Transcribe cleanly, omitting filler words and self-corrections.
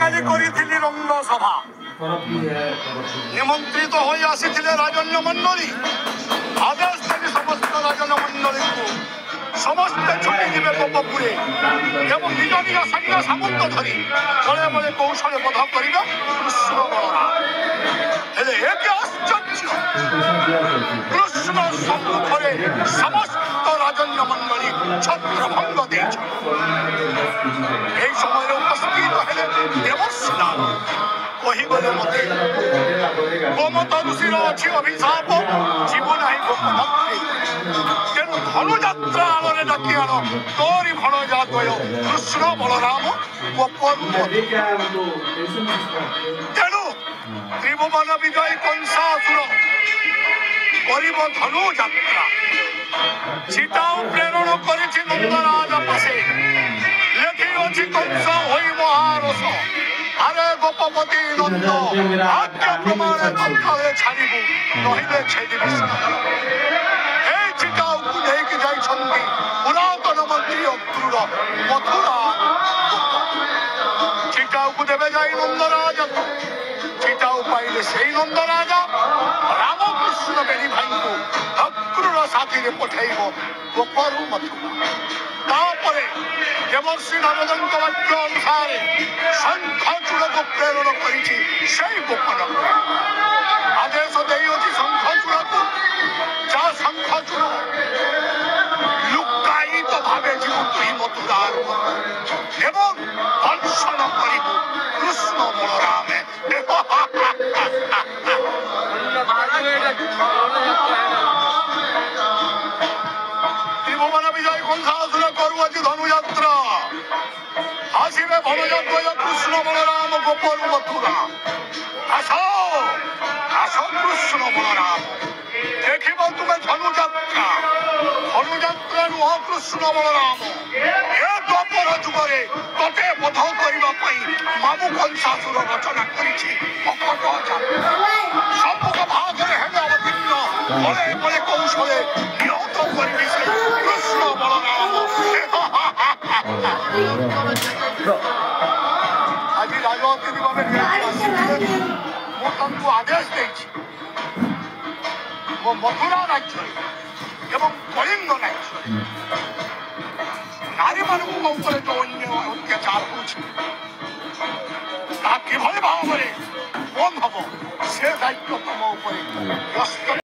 কালি করিছিলি রঙ্গসভা নিমন্ত্রিত হয়ে আসিছিলে রাজন্য মণ্ডলী আদেশ থেকে সমস্ত রাজন্য মণ্ডলীকে সমস্ত ছুটি দিবে গোপপুরে এবং নিজ নিজ সৈন্য সামন্ত ধরি বলে বলে কৌশলে বধ করিবে কৃষ্ণ বলরাম। হেলে একে আশ্চর্য কৃষ্ণ সম্মুখরে সমস্ত রাজন্য মণ্ডলী ছত্রভঙ্গ দিয়েছে। এই সময় উপস্থিত হলে দেবশ্রী কহিগলে মতে গোমত ঋষির অছি অভিশাপ জীব নাই গোপনাত্রী তেণু ধনুযাত্রা আলোরে ডাকি আন তোরি ভণজাদ্বয় কৃষ্ণ বলরাম গোপন। তেণু ত্রিভুবন বিজয় কংসাসুর করিব ধনুযাত্রা সীতাও প্রেরণ করেছি নন্দরাজ পাশে লেখিଅଛି কংস হই মহারস আরে গোপপতি নন্দ আজ্ঞা প্রমাণে তৎকালে ছাড়িবু নহিলে ছেদিবি। এই চিতাউকু নেইকি যাইছন্তি পুরাতন মন্ত্রী অক্রূর মথুরা। চিতাউকু দেবে যাই নন্দরাজ চিতাউ পাইলে সেই নন্দরাজা রামকৃষ্ণ বেণী ভাইଙ୍କୁ অক্রূর সাথীরে পঠাইব গোপরু মথুরা। তারপরে দেবশ্রী নারদଙ୍କ বাক্য অনুসারে শঙ্খচূড়କୁ প্রেরণ করেছি সেই গোপন আদেশ দেইଅଛି শঙ্খচূড়କୁ যা শঙ্খচূড় লুকায়িত ভাবে ଯିବୁ তুই মথুরার এবং দর্শন করিব কৃষ্ণ বলরামে। ত্রিভুবন বিজয় কংসাসুর করুଅছি ধনুযাত্রা আসিবে ভণজাদ্বয় কৃষ্ণ বলরাম গোপরু মথুরা। আস আস কৃষ্ণ বলরাম দেখিব তুমি ধনুযাত্রা ধনুযাত্রা নୁହ কৃষ্ণ বলরাম এ দ্বাপর যুগরে তোতে বধ করিবা পাই মামু কংসাসুর রচনা করিছি অকট যাত্রা। সম্মুখ ভাগরে হেলে অবতীর্ণ বলে বলে কৌশলে নিহত করিবি সেই কৃষ্ণ বলরাম। আজি রাজনীতি ভাবে ମୁଁ ତାଙ୍କୁ ଆଦେଶ ଦେଇଛି ମୋ ମଥୁରା ରାଜ୍ୟରେ ଏବଂ କଳିଙ୍ଗ ରାଜ୍ୟରେ ନାରୀମାନଙ୍କ ଉପରେ ଯୋଉ ଅନ୍ୟ ଅତ୍ୟାଚାର ହେଉଛି ତାହା କିଭଳି ଭାବରେ ବନ୍ଦ ହବ ସେ ଦାୟିତ୍ୱ ତମ ଉପରେ